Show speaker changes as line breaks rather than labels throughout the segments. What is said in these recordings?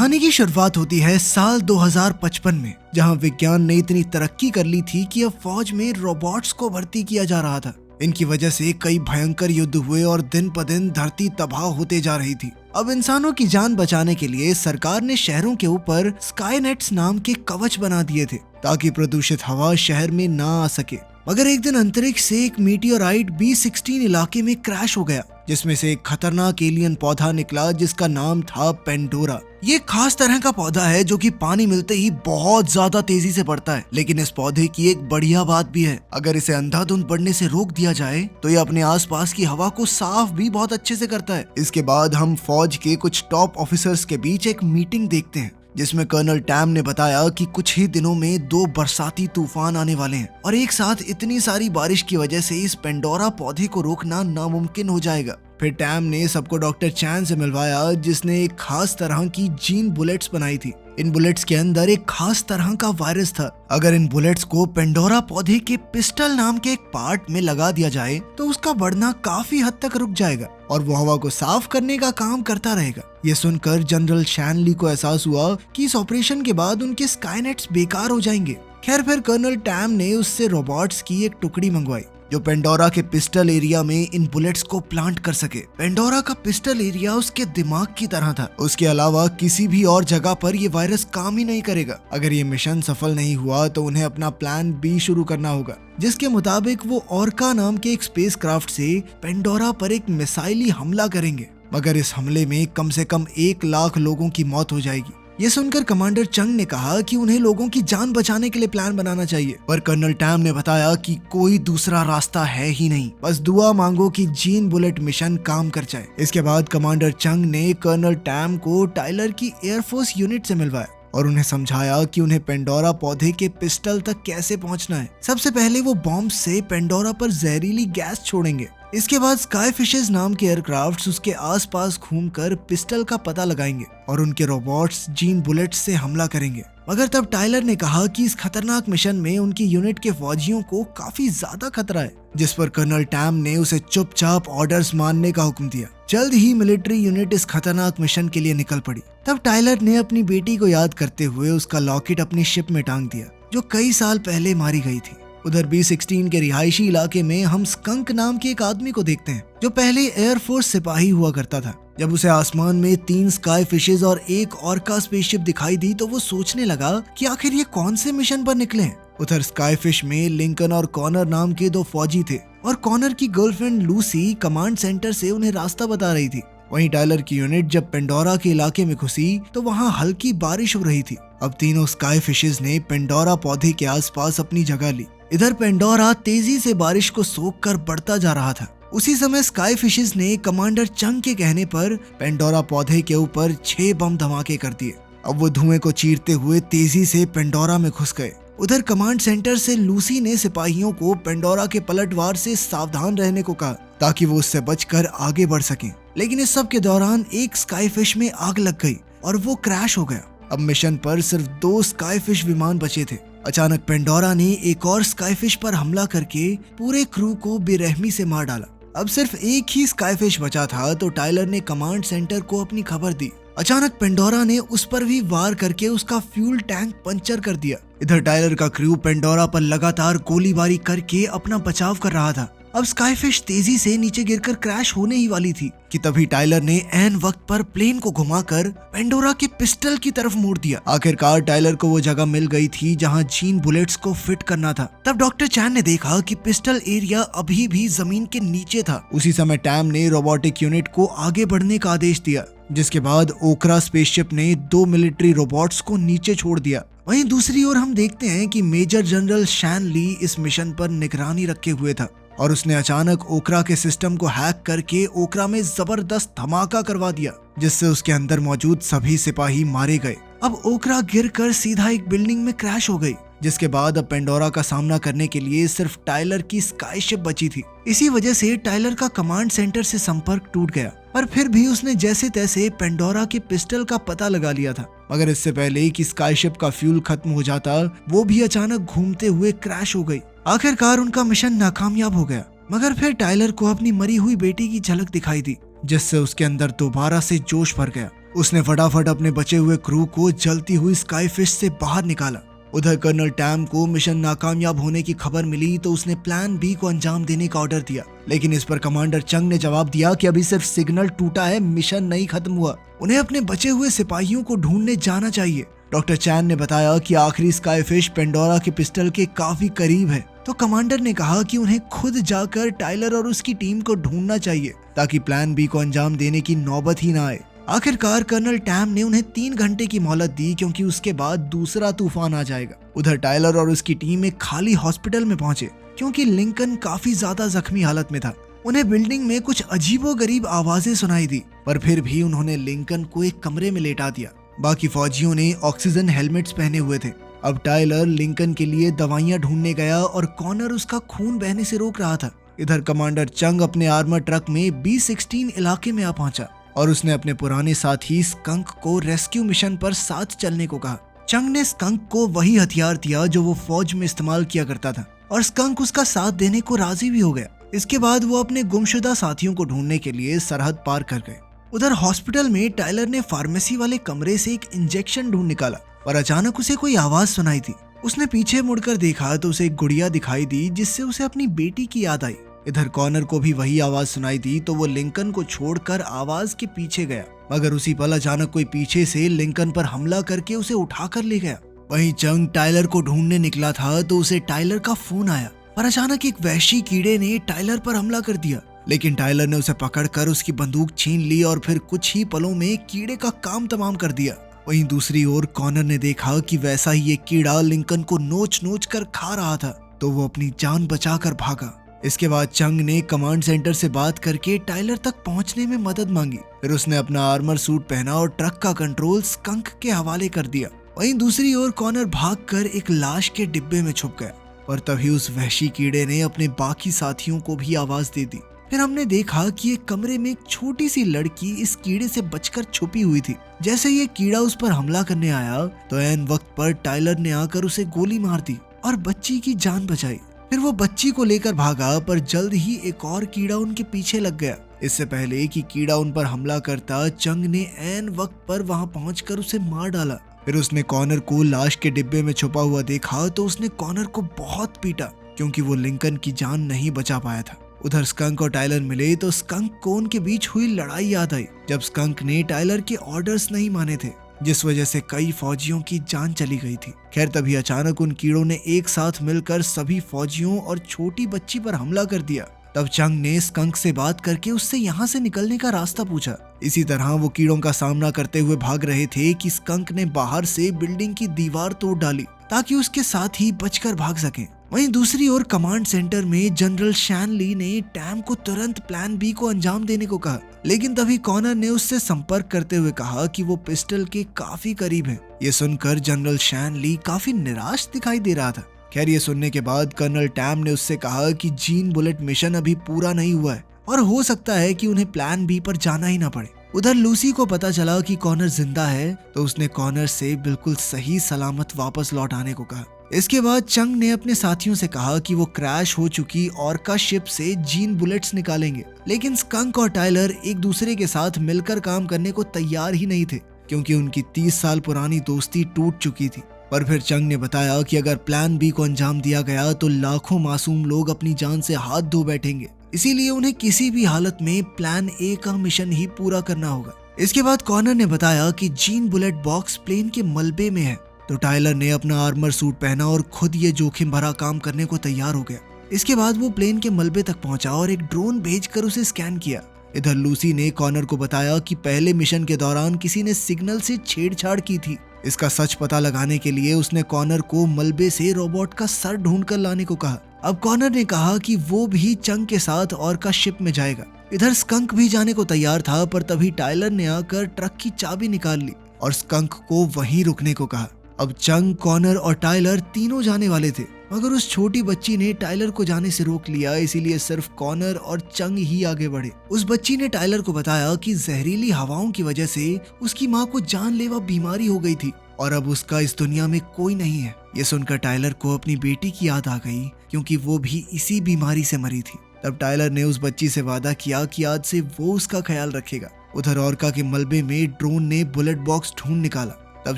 कहानी की शुरुआत होती है साल 2055 में, जहां विज्ञान ने इतनी तरक्की कर ली थी कि अब फौज में रोबोट्स को भर्ती किया जा रहा था। इनकी वजह से कई भयंकर युद्ध हुए और दिन ब दिन धरती तबाह होते जा रही थी। अब इंसानों की जान बचाने के लिए सरकार ने शहरों के ऊपर स्काईनेट्स नाम के कवच बना दिए थे ताकि प्रदूषित हवा शहर में ना आ सके। मगर एक दिन अंतरिक्ष से एक मीटियोराइट B16 इलाके में क्रैश हो गया, जिसमें से एक खतरनाक एलियन पौधा निकला जिसका नाम था पेंडोरा। ये खास तरह का पौधा है जो कि पानी मिलते ही बहुत ज्यादा तेजी से बढ़ता है। लेकिन इस पौधे की एक बढ़िया बात भी है, अगर इसे अंधाधुंध बढ़ने से रोक दिया जाए तो ये अपने आसपास की हवा को साफ भी बहुत अच्छे से करता है। इसके बाद हम फौज के कुछ टॉप ऑफिसर्स के बीच एक मीटिंग देखते हैं जिसमें कर्नल टैम ने बताया कि कुछ ही दिनों में 2 बरसाती तूफान आने वाले हैं और एक साथ इतनी सारी बारिश की वजह से इस पेंडोरा पौधे को रोकना नामुमकिन हो जाएगा। फिर टैम ने सबको डॉक्टर चैन से मिलवाया जिसने एक खास तरह की जीन बुलेट्स बनाई थी। इन बुलेट्स के अंदर एक खास तरह का वायरस था। अगर इन बुलेट्स को पेंडोरा पौधे के पिस्टल नाम के एक पार्ट में लगा दिया जाए तो उसका बढ़ना काफी हद तक रुक जाएगा और वो हवा को साफ करने का काम करता रहेगा। ये सुनकर जनरल शैनली को एहसास हुआ कि इस ऑपरेशन के बाद उनके स्काईनेट्स बेकार हो जाएंगे। खैर फिर कर्नल टैम ने उससे रोबोट्स की एक टुकड़ी मंगवाई जो पेंडोरा के पिस्टल एरिया में इन बुलेट्स को प्लांट कर सके। पेंडोरा का पिस्टल एरिया उसके दिमाग की तरह था। उसके अलावा किसी भी और जगह पर ये वायरस काम ही नहीं करेगा। अगर ये मिशन सफल नहीं हुआ तो उन्हें अपना प्लान B शुरू करना होगा, जिसके मुताबिक वो ऑर्का नाम के एक स्पेसक्राफ्ट से पेंडोरा पर एक मिसाइली हमला करेंगे। मगर इस हमले में कम से कम 1 लाख लोगों की मौत हो जाएगी। ये सुनकर कमांडर चंग ने कहा कि उन्हें लोगों की जान बचाने के लिए प्लान बनाना चाहिए, पर कर्नल टैम ने बताया कि कोई दूसरा रास्ता है ही नहीं, बस दुआ मांगो कि जीन बुलेट मिशन काम कर जाए। इसके बाद कमांडर चंग ने कर्नल टैम को टाइलर की एयरफोर्स यूनिट से मिलवाया और उन्हें समझाया कि उन्हें पेंडोरा पौधे के पिस्टल तक कैसे पहुंचना है। सबसे पहले वो बॉम्ब से पेंडोरा पर जहरीली गैस छोड़ेंगे। इसके बाद स्काई फिशेस नाम के एयरक्राफ्ट्स उसके आसपास घूमकर पिस्टल का पता लगाएंगे और उनके रोबोट्स जीन बुलेट्स से हमला करेंगे। मगर तब टाइलर ने कहा कि इस खतरनाक मिशन में उनकी यूनिट के फौजियों को काफी ज्यादा खतरा है, जिस पर कर्नल टैम ने उसे चुपचाप ऑर्डर्स मानने का हुक्म दिया। जल्द ही मिलिट्री यूनिट इस खतरनाक मिशन के लिए निकल पड़ी। तब टाइलर ने अपनी बेटी को याद करते हुए उसका लॉकेट अपनी शिप में टांग दिया जो कई साल पहले मारी गई थी। उधर B16 के रिहायशी इलाके में हम स्कंक नाम के एक आदमी को देखते हैं जो पहले एयरफोर्स सिपाही हुआ करता था। जब उसे आसमान में 3 स्काई फिशेज और एक ऑर्का स्पेसशिप दिखाई दी तो वो सोचने लगा कि आखिर ये कौन से मिशन पर निकले हैं। उधर स्काई फिश में लिंकन और कॉनर नाम के 2 फौजी थे और कॉनर की गर्लफ्रेंड लूसी कमांड सेंटर से उन्हें रास्ता बता रही थी। वहीं टाइलर की यूनिट जब पेंडोरा के इलाके में घुसी तो वहाँ हल्की बारिश हो रही थी। अब तीनों स्काई फिशेज ने पेंडोरा पौधे के आसपास अपनी जगह ली। इधर पेंडोरा तेजी से बारिश को सोखकर बढ़ता जा रहा था। उसी समय स्काई फिशेस ने कमांडर चंग के कहने पर पेंडोरा पौधे के ऊपर 6 बम धमाके कर दिए। अब वो धुएं को चीरते हुए तेजी से पेंडोरा में घुस गए। उधर कमांड सेंटर से लूसी ने सिपाहियों को पेंडोरा के पलटवार से सावधान रहने को कहा ताकि वो उससे बचकर आगे बढ़ सकें। लेकिन इस सब के दौरान एक स्काई फिश में आग लग गई और वो क्रैश हो गया। अब मिशन पर सिर्फ 2 स्काई फिश विमान बचे थे। अचानक पेंडोरा ने एक और स्काई फिश पर हमला करके पूरे क्रू को बेरहमी से मार डाला। अब सिर्फ एक ही स्काई फिश बचा था तो टाइलर ने कमांड सेंटर को अपनी खबर दी। अचानक पेंडोरा ने उस पर भी वार करके उसका फ्यूल टैंक पंचर कर दिया। इधर टाइलर का क्रू पेंडोरा पर लगातार गोलीबारी करके अपना बचाव कर रहा था। अब स्काई फिश तेजी से नीचे गिरकर क्रैश होने ही वाली थी कि तभी टाइलर ने ऐन वक्त पर प्लेन को घुमाकर पेंडोरा के पिस्टल की तरफ मोड़ दिया। आखिरकार टाइलर को वो जगह मिल गई थी जहां जीन बुलेट्स को फिट करना था। तब डॉक्टर चैन ने देखा कि पिस्टल एरिया अभी भी जमीन के नीचे था। उसी समय टैम ने रोबोटिक यूनिट को आगे बढ़ने का आदेश दिया, जिसके बाद ओकरा स्पेसशिप ने 2 मिलिट्री रोबोट्स को नीचे छोड़ दिया। वहीं दूसरी ओर हम देखते हैं कि मेजर जनरल शैनली इस मिशन पर निगरानी रखे हुए था और उसने अचानक ओकरा के सिस्टम को हैक करके ओकरा में जबरदस्त धमाका करवा दिया, जिससे उसके अंदर मौजूद सभी सिपाही मारे गए। अब ओकरा गिरकर सीधा एक बिल्डिंग में क्रैश हो गई, जिसके बाद अब पेंडोरा का सामना करने के लिए सिर्फ टाइलर की स्काई शिप बची थी। इसी वजह से टाइलर का कमांड सेंटर से संपर्क टूट गया, पर फिर भी उसने जैसे तैसे पेंडोरा के पिस्टल का पता लगा लिया था। मगर इससे पहले कि स्काई शिप का फ्यूल खत्म हो जाता, वो भी अचानक घूमते हुए क्रैश हो गई। आखिरकार उनका मिशन नाकामयाब हो गया। मगर फिर टाइलर को अपनी मरी हुई बेटी की झलक दिखाई दी, जिससे उसके अंदर दोबारा से जोश भर गया। उसने फटाफट अपने बचे हुए क्रू को जलती हुई स्काईफिश से बाहर निकाला। उधर कर्नल टैम को मिशन नाकामयाब होने की खबर मिली तो उसने प्लान बी को अंजाम देने का ऑर्डर दिया, लेकिन इस पर कमांडर चंग ने जवाब दिया कि अभी सिर्फ सिग्नल टूटा है, मिशन नहीं खत्म हुआ, उन्हें अपने बचे हुए सिपाहियों को ढूंढने जाना चाहिए। डॉक्टर चैन ने बताया कि आखिरी स्काईफिश पेंडोरा के पिस्टल के काफी करीब है, तो कमांडर ने कहा कि उन्हें खुद जाकर टाइलर और उसकी टीम को ढूंढना चाहिए ताकि प्लान बी को अंजाम देने की नौबत ही ना आए। आखिरकार कर्नल टैम ने उन्हें 3 घंटे की मोहलत दी, क्योंकि उसके बाद दूसरा तूफान आ जाएगा। उधर टाइलर और उसकी टीम एक खाली हॉस्पिटल में पहुंचे, क्योंकि लिंकन काफी ज्यादा जख्मी हालत में था। उन्हें बिल्डिंग में कुछ अजीबोगरीब आवाजें सुनाई दी, पर फिर भी उन्होंने लिंकन को एक कमरे में लेटा दिया। बाकी फौजियों ने ऑक्सीजन हेलमेट्स पहने हुए थे। अब टाइलर लिंकन के लिए दवाइयां ढूंढने गया और कॉनर उसका खून बहने से रोक रहा था। इधर कमांडर चंग अपने आर्मर ट्रक में B-16 इलाके में आ पहुंचा और उसने अपने पुराने साथी स्कंक को रेस्क्यू मिशन पर साथ चलने को कहा। चंग ने स्कंक को वही हथियार दिया जो वो फौज में इस्तेमाल किया करता था, और स्कंक उसका साथ देने को राजी भी हो गया। इसके बाद वो अपने गुमशुदा साथियों को ढूंढने के लिए सरहद पार कर गए। उधर हॉस्पिटल में टाइलर ने फार्मेसी वाले कमरे से एक इंजेक्शन ढूंढ निकाला, पर अचानक उसे कोई आवाज सुनाई थी। उसने पीछे मुड़कर देखा तो उसे एक गुड़िया दिखाई दी, जिससे उसे अपनी बेटी की याद आई। इधर कॉनर को भी वही आवाज सुनाई दी, तो वो लिंकन को छोड़कर आवाज के पीछे गया, मगर उसी पल अचानक कोई पीछे से लिंकन पर हमला करके उसे उठाकर ले गया। वहीं चंग टाइलर को ढूंढने निकला था तो उसे टाइलर का फोन आया, पर अचानक एक वहशी कीड़े ने टाइलर पर हमला कर दिया, लेकिन टाइलर ने उसे पकड़कर उसकी बंदूक छीन ली और फिर कुछ ही पलों में कीड़े का काम तमाम कर दिया। वहीं दूसरी ओर कॉनर ने देखा कि वैसा ही एक कीड़ा लिंकन को नोच नोच कर खा रहा था, तो वो अपनी जान बचाकर भागा। इसके बाद चंग ने कमांड सेंटर से बात करके टाइलर तक पहुंचने में मदद मांगी। फिर उसने अपना आर्मर सूट पहना और ट्रक का कंट्रोल स्कंक के हवाले कर दिया। वहीं दूसरी ओर कॉनर भागकर एक लाश के डिब्बे में छुप गया, और तभी उस वहशी कीड़े ने अपने बाकी साथियों को भी आवाज दे दी। फिर हमने देखा कि एक कमरे में एक छोटी सी लड़की इस कीड़े से बचकर छुपी हुई थी। जैसे ये कीड़ा उस पर हमला करने आया तो ऐन वक्त पर टाइलर ने आकर उसे गोली मार दी और बच्ची की जान बचाई। फिर वो बच्ची को लेकर भागा, पर जल्द ही एक और कीड़ा उनके पीछे लग गया। इससे पहले कि कीड़ा उन पर हमला करता, चंग ने ऐन वक्त पर वहां पहुंचकर उसे मार डाला। फिर उसने कॉनर को लाश के डिब्बे में छुपा हुआ देखा तो उसने कॉनर को बहुत पीटा, क्योंकि वो लिंकन की जान नहीं बचा पाया था। उधर स्कंक और टाइलर मिले तो स्कंक को उनके बीच हुई लड़ाई याद आई, जब स्कंक ने टाइलर के ऑर्डर्स नहीं माने थे, जिस वजह से कई फौजियों की जान चली गई थी। खैर तभी अचानक उन कीड़ों ने एक साथ मिलकर सभी फौजियों और छोटी बच्ची पर हमला कर दिया। तब चंग ने स्कंक से बात करके उससे यहाँ से निकलने का रास्ता पूछा। इसी तरह वो कीड़ों का सामना करते हुए भाग रहे थे कि स्कंक ने बाहर से बिल्डिंग की दीवार तोड़ डाली ताकि उसके साथ ही बचकर भाग सकें। वहीं दूसरी ओर कमांड सेंटर में जनरल शैन ली ने टैम को तुरंत प्लान बी को अंजाम देने को कहा, लेकिन तभी कॉनर ने उससे संपर्क करते हुए कहा कि वो पिस्टल के काफी करीब है। ये सुनकर जनरल शैन ली काफी निराश दिखाई दे रहा था। खैर ये सुनने के बाद कर्नल टैम ने उससे कहा कि जीन बुलेट मिशन अभी पूरा नहीं हुआ है और हो सकता है कि उन्हें प्लान बी पर जाना ही ना पड़े। उधर लूसी को पता चला कि कॉनर जिंदा है तो उसने कॉनर से बिल्कुल सही सलामत वापस लौट आने को कहा। इसके बाद चंग ने अपने साथियों से कहा कि वो क्रैश हो चुकी ऑर्का शिप से जीन बुलेट्स निकालेंगे, लेकिन स्कंक और टाइलर एक दूसरे के साथ मिलकर काम करने को तैयार ही नहीं थे, क्योंकि उनकी 30 साल पुरानी दोस्ती टूट चुकी थी। पर फिर चंग ने बताया कि अगर प्लान बी को अंजाम दिया गया तो लाखों मासूम लोग अपनी जान से हाथ धो बैठेंगे, इसीलिए उन्हें किसी भी हालत में प्लान ए का मिशन ही पूरा करना होगा। इसके बाद कॉनर ने बताया कि जीन बुलेट बॉक्स प्लेन के मलबे में है, तो टाइलर ने अपना आर्मर सूट पहना और खुद ये जोखिम भरा काम करने को तैयार हो गया। इसके बाद वो प्लेन के मलबे तक पहुंचा और एक ड्रोन भेजकर उसे स्कैन किया। इधर लूसी ने कॉनर को बताया कि पहले मिशन के दौरान किसी ने सिग्नल से छेड़छाड़ की थी। इसका सच पता लगाने के लिए उसने कॉनर को मलबे से रोबोट का सर ढूंढ कर लाने को कहा। अब कॉनर ने कहा कि वो भी चंग के साथ ऑर्का शिप में जाएगा। इधर स्कंक भी जाने को तैयार था, पर तभी टाइलर ने आकर ट्रक की चाबी निकाल ली और स्कंक को वहीं रुकने को कहा। अब चंग, कॉनर और टाइलर तीनों जाने वाले थे, मगर उस छोटी बच्ची ने टाइलर को जाने से रोक लिया, इसीलिए सिर्फ कॉनर और चंग ही आगे बढ़े। उस बच्ची ने टाइलर को बताया कि जहरीली हवाओं की वजह से उसकी माँ को जानलेवा बीमारी हो गई थी और अब उसका इस दुनिया में कोई नहीं है। ये सुनकर टाइलर को अपनी बेटी की याद आ गई, क्योंकि वो भी इसी बीमारी से मरी थी। तब टाइलर ने उस बच्ची से वादा किया कि आज से वो उसका ख्याल रखेगा उधर ऑर्का के मलबे में ड्रोन ने बुलेट बॉक्स ढूंढ निकाला। तब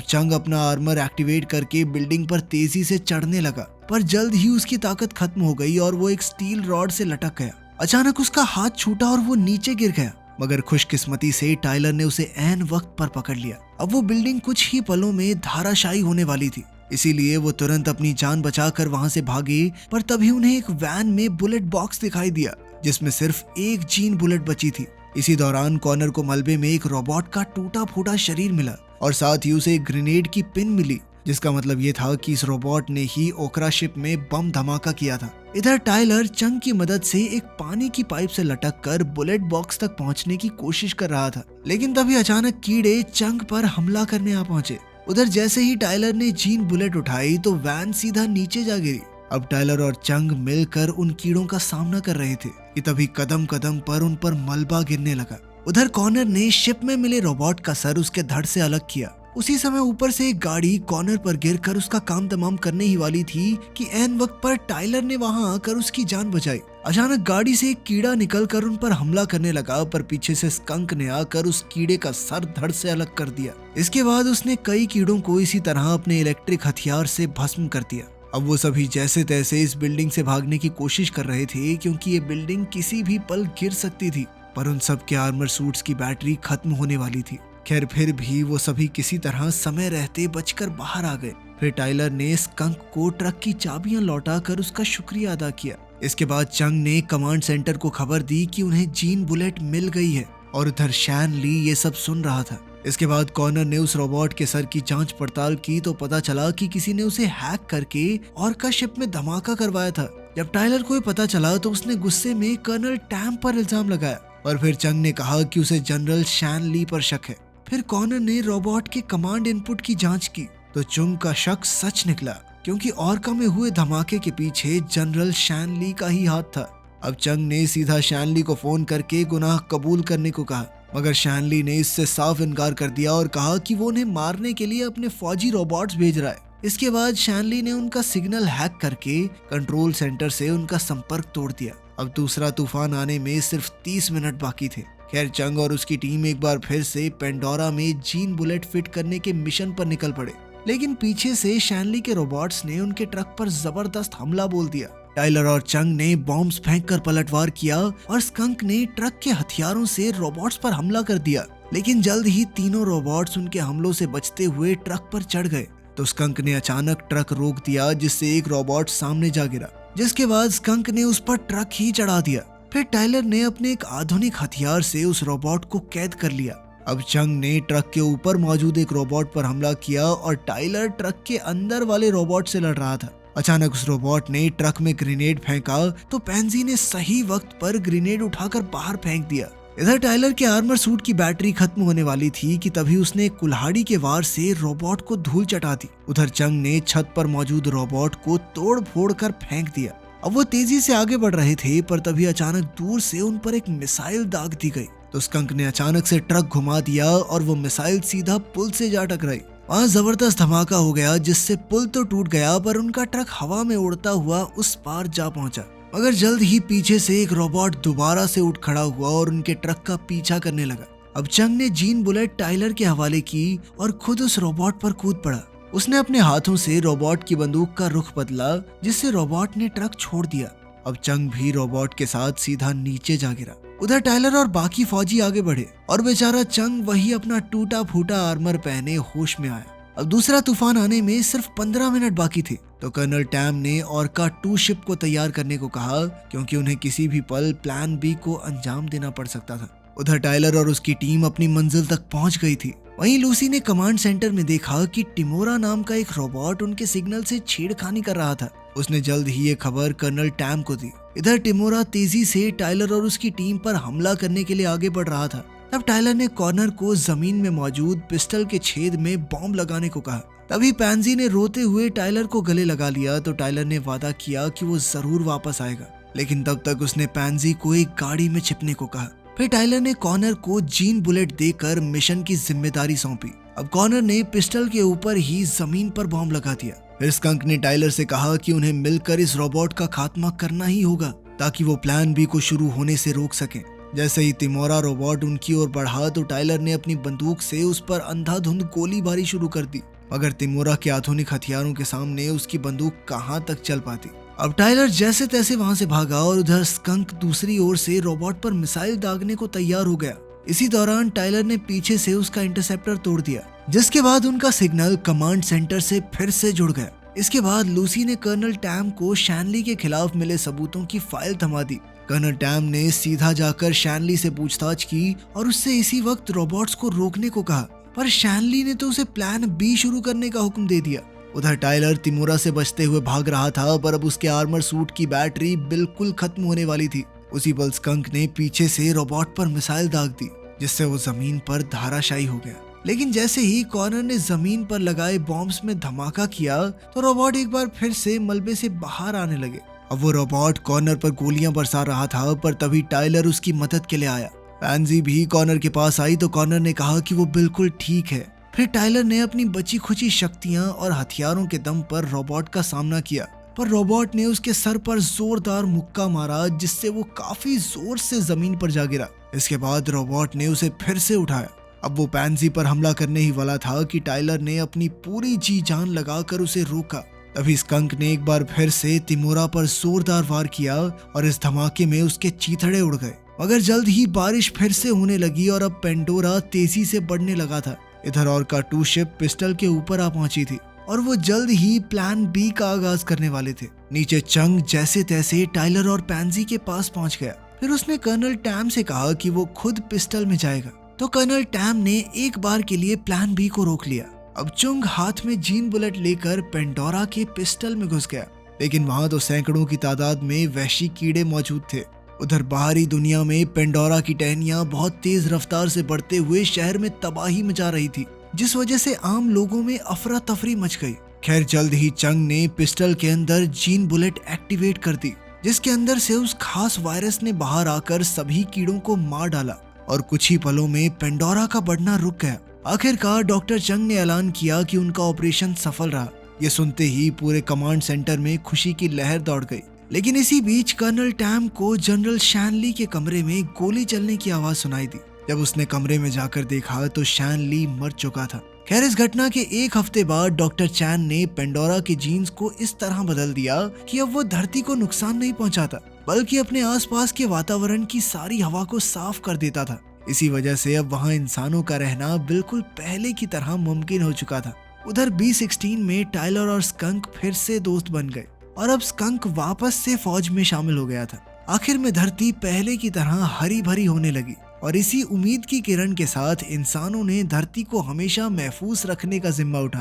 चंग अपना आर्मर एक्टिवेट करके बिल्डिंग पर तेजी से चढ़ने लगा, पर जल्द ही उसकी ताकत खत्म हो गई और वो एक स्टील रॉड से लटक गया। अचानक उसका हाथ छूटा और वो नीचे गिर गया, मगर खुशकिस्मती से टाइलर ने उसे ऐन वक्त पर पकड़ लिया। अब वो बिल्डिंग कुछ ही पलों में धाराशायी होने वाली थी, इसीलिए वो तुरंत अपनी जान बचाकर वहां से भागे। पर तभी उन्हें एक वैन में बुलेट बॉक्स दिखाई दिया जिसमें सिर्फ एक जीन बुलेट बची थी। इसी दौरान कॉनर को मलबे में एक रोबोट का टूटा फूटा शरीर मिला और साथ ही उसे एक ग्रेनेड की पिन मिली, जिसका मतलब ये था कि इस रोबोट ने ही ओकरा शिप में बम धमाका किया था। इधर टाइलर चंग की मदद से एक पानी की पाइप से लटक कर बुलेट बॉक्स तक पहुंचने की कोशिश कर रहा था, लेकिन तभी अचानक कीड़े चंग पर हमला करने आ पहुंचे। उधर जैसे ही टाइलर ने जीन बुलेट उठाई तो वैन सीधा नीचे जा गिरी। अब टाइलर और चंग मिलकर उन कीड़ों का सामना कर रहे थे कि तभी कदम कदम पर उन पर मलबा गिरने लगा। उधर कॉनर ने शिप में मिले रोबोट का सर उसके धड़ से अलग किया। उसी समय ऊपर से एक गाड़ी कॉनर पर गिरकर उसका काम तमाम करने ही वाली थी कि ऐन वक्त पर टाइलर ने वहां आकर उसकी जान बचाई। अचानक गाड़ी से एक कीड़ा निकलकर उन पर हमला करने लगा, पर पीछे से स्कंक ने आकर उस कीड़े का सर धड़ से अलग कर दिया। इसके बाद उसने कई कीड़ों को इसी तरह अपने इलेक्ट्रिक हथियार से भस्म कर दिया। अब वो सभी जैसे तैसे इस बिल्डिंग से भागने की कोशिश कर रहे थे, क्योंकि ये बिल्डिंग किसी भी पल गिर सकती थी, पर उन सब के आर्मर सूट्स की बैटरी खत्म होने वाली थी। खैर फिर भी वो सभी किसी तरह समय रहते बचकर बाहर आ गए। फिर टाइलर ने स्कंक को ट्रक की चाबियां लौटा कर उसका शुक्रिया अदा किया। इसके बाद चंग ने कमांड सेंटर को खबर दी कि उन्हें जीन बुलेट मिल गई है, और उधर शैन ली ये सब सुन रहा था। इसके बाद कॉनर ने उस रोबोट के सर की जांच पड़ताल की तो पता चला कि किसी ने उसे हैक करके ऑर्का शिप में धमाका करवाया था। जब टाइलर को पता चला तो उसने गुस्से में कर्नल टैम पर इल्जाम लगाया, और फिर चंग ने कहा कि उसे जनरल शैन ली पर शक है। फिर कॉनर ने रोबोट के कमांड इनपुट की जांच की तो चुंग का शक सच निकला, क्योंकि ऑर्का में हुए धमाके के पीछे जनरल शैन ली का ही हाथ था। अब चंग ने सीधा शैन ली को फोन करके गुनाह कबूल करने को कहा, मगर शैन ली ने इससे साफ इनकार कर दिया और कहा कि वो उन्हें मारने के लिए अपने फौजी रोबोट्स भेज रहा है। इसके बाद शैन ली ने उनका सिग्नल हैक करके कंट्रोल सेंटर से उनका संपर्क तोड़ दिया। अब दूसरा तूफान आने में सिर्फ 30 मिनट बाकी थे। खैर चंग और उसकी टीम एक बार फिर से पेंडोरा में जीन बुलेट फिट करने के मिशन पर निकल पड़े, लेकिन पीछे से शैनली के रोबोट्स ने उनके ट्रक पर जबरदस्त हमला बोल दिया। टाइलर और चंग ने बॉम्ब्स फेंककर पलटवार किया और स्कंक ने ट्रक के हथियारों से रोबोट्स पर हमला कर दिया, लेकिन जल्द ही तीनों रोबोट्स उनके हमलों से बचते हुए ट्रक पर चढ़ गए। तो स्कंक ने अचानक ट्रक रोक दिया, जिससे एक रोबोट सामने जा गिरा, जिसके बाद स्कंक ने उस पर ट्रक ही चढ़ा दिया। फिर टाइलर ने अपने एक आधुनिक हथियार से उस रोबोट को कैद कर लिया। अब चंग ने ट्रक के ऊपर मौजूद एक रोबोट पर हमला किया और टाइलर ट्रक के अंदर वाले रोबोट से लड़ रहा था। अचानक उस रोबोट ने ट्रक में ग्रेनेड फेंका तो पैंजी ने सही वक्त पर ग्रेनेड उठाकर बाहर फेंक दिया। इधर टाइलर के आर्मर सूट की बैटरी खत्म होने वाली थी कि तभी उसने कुल्हाड़ी के वार से रोबोट को धूल चटा दी। उधर चंग ने छत पर मौजूद रोबोट को तोड़ फोड़ कर फेंक दिया। अब वो तेजी से आगे बढ़ रहे थे, पर तभी अचानक दूर से उन पर एक मिसाइल दाग दी गई। तो स्कंक ने अचानक से ट्रक घुमा दिया और वो मिसाइल सीधा पुल से जा टकराई। वहाँ जबरदस्त धमाका हो गया, जिससे पुल तो टूट गया, पर उनका ट्रक हवा में उड़ता हुआ उस पार जा पहुंचा। मगर जल्द ही पीछे से एक रोबोट दोबारा से उठ खड़ा हुआ और उनके ट्रक का पीछा करने लगा। अब चंग ने जीन बुलेट टाइलर के हवाले की और खुद उस रोबोट पर कूद पड़ा। उसने अपने हाथों से रोबोट की बंदूक का रुख बदला, जिससे रोबोट ने ट्रक छोड़ दिया। अब चंग भी रोबोट के साथ सीधा नीचे जा गिरा। उधर टाइलर और बाकी फौजी आगे बढ़े और बेचारा चंग वही अपना टूटा फूटा आर्मर पहने होश में आया। अब दूसरा तूफान आने में सिर्फ 15 मिनट बाकी थे, तो कर्नल टैम ने ऑर्का 2 शिप को तैयार करने को कहा, क्योंकि उन्हें किसी भी पल प्लान बी को अंजाम देना पड़ सकता था। उधर टाइलर और उसकी टीम अपनी मंजिल तक पहुंच गई थी। वहीं लूसी ने कमांड सेंटर में देखा कि टिमोरा नाम का एक रोबोट उनके सिग्नल से छेड़खानी कर रहा था। उसने जल्द ही ये खबर कर्नल टैम को दी। इधर टिमोरा तेजी से टाइलर और उसकी टीम पर हमला करने के लिए आगे बढ़ रहा था। तब टाइलर ने कॉर्नर को जमीन में मौजूद पिस्टल के छेद में बॉम्ब लगाने को कहा। तभी पैंजी ने रोते हुए टाइलर को गले लगा लिया। तो टाइलर ने वादा किया कि वो जरूर वापस आएगा, लेकिन तब तक उसने पैंजी को एक गाड़ी में छिपने को कहा। फिर टाइलर ने कॉर्नर को जीन बुलेट देकर मिशन की जिम्मेदारी सौंपी। अब कॉर्नर ने पिस्टल के ऊपर ही जमीन पर बॉम्ब लगा दिया। फिर स्कंक ने टाइलर से कहा कि उन्हें मिलकर इस रोबोट का खात्मा करना ही होगा, ताकि वो प्लान बी को शुरू होने से रोक सकें। जैसे ही तिमोरा रोबोट उनकी ओर बढ़ा तो टाइलर ने अपनी बंदूक से उस पर अंधाधुंध गोलीबारी शुरू कर दी, मगर तिमोरा के आधुनिक हथियारों के सामने उसकी बंदूक कहां तक चल पाती। अब टाइलर जैसे तैसे वहां से भागा और उधर स्कंक दूसरी ओर से रोबोट पर मिसाइल दागने को तैयार हो गया। इसी दौरान टाइलर ने पीछे से उसका इंटरसेप्टर तोड़ दिया, जिसके बाद उनका सिग्नल कमांड सेंटर से फिर से जुड़ गया। इसके बाद लूसी ने कर्नल टैम को शैनली के खिलाफ मिले सबूतों की फाइल थमा दी। कर्नल टैम ने सीधा जाकर शैनली से पूछताछ की और उससे इसी वक्त रोबोट्स को रोकने को कहा, पर शैनली ने तो उसे प्लान बी शुरू करने का हुक्म दे दिया। उधर टाइलर तिमोरा से बचते हुए भाग रहा था, पर अब उसके आर्मर सूट की बैटरी बिल्कुल खत्म होने वाली थी। उसी पल स्कंक ने पीछे से रोबोट पर मिसाइल दाग दी, जिससे वो जमीन पर धाराशायी हो गया। लेकिन जैसे ही कॉर्नर ने जमीन पर लगाए बॉम्ब्स में धमाका किया तो रोबोट एक बार फिर से मलबे से बाहर आने लगे। अब वो रोबोट कॉर्नर पर गोलियां बरसा रहा था, पर तभी टाइलर उसकी मदद के लिए आया। पैंजी भी कॉर्नर के पास आई तो कॉर्नर ने कहा कि वो बिल्कुल ठीक है। फिर टाइलर ने अपनी बची खुची शक्तियां और हथियारों के दम पर रोबोट का सामना किया, पर रोबोट ने उसके सर पर जोरदार मुक्का मारा, जिससे वो काफी जोर से जमीन पर जा गिरा। इसके बाद रोबोट ने उसे फिर से उठाया। अब वो पैंजी पर हमला करने ही वाला था कि टाइलर ने अपनी पूरी जी जान लगाकर उसे रोका। तभी स्कंक ने एक बार फिर से तिमोरा पर जोरदार वार किया और इस धमाके में उसके चीथड़े उड़ गए। मगर जल्द ही बारिश फिर से होने लगी और अब पेंडोरा तेजी से बढ़ने लगा था। इधर और का शिप पिस्टल के ऊपर आ पहुंची थी और वो जल्द ही प्लान बी का आगाज करने वाले थे। नीचे चंग जैसे तैसे टाइलर और पैंजी के पास पहुंच गया। फिर उसने कर्नल टैम से कहा कि वो खुद पिस्टल में जाएगा, तो कर्नल टैम ने एक बार के लिए प्लान बी को रोक लिया। अब चुंग हाथ में जीन बुलेट लेकर पेंडोरा के पिस्टल में घुस गया, लेकिन वहां तो सैकड़ों की तादाद में वहशी कीड़े मौजूद थे। उधर बाहरी दुनिया में पेंडोरा की टहनियां बहुत तेज रफ्तार से बढ़ते हुए शहर में तबाही मचा रही थी, जिस वजह से आम लोगों में अफरा तफरी मच गई। खैर जल्द ही चंग ने पिस्टल के अंदर जीन बुलेट एक्टिवेट कर दी, जिसके अंदर से उस खास वायरस ने बाहर आकर सभी कीड़ों को मार डाला और कुछ ही पलों में पेंडोरा का बढ़ना रुक गया। आखिरकार डॉक्टर चंग ने ऐलान किया कि उनका ऑपरेशन सफल रहा। ये सुनते ही पूरे कमांड सेंटर में खुशी की लहर दौड़ गई। लेकिन इसी बीच कर्नल टैम को जनरल शैनली के कमरे में गोली चलने की आवाज सुनाई दी। जब उसने कमरे में जाकर देखा तो शैनली मर चुका था। खैर इस घटना के एक हफ्ते बाद डॉक्टर चैन ने पेंडोरा के जीन्स को इस तरह बदल दिया कि अब वो धरती को नुकसान नहीं पहुंचाता, बल्कि अपने आसपास के वातावरण की सारी हवा को साफ कर देता था। इसी वजह से अब वहाँ इंसानों का रहना बिल्कुल पहले की तरह मुमकिन हो चुका था। उधर B-16 में टाइलर और स्कंक फिर से दोस्त बन गए और अब स्कंक वापस से फौज में शामिल हो गया था। आखिर में धरती पहले की तरह हरी भरी होने लगी और इसी उम्मीद की किरण के साथ इंसानों ने धरती को हमेशा महफूज रखने का जिम्मा उठाया।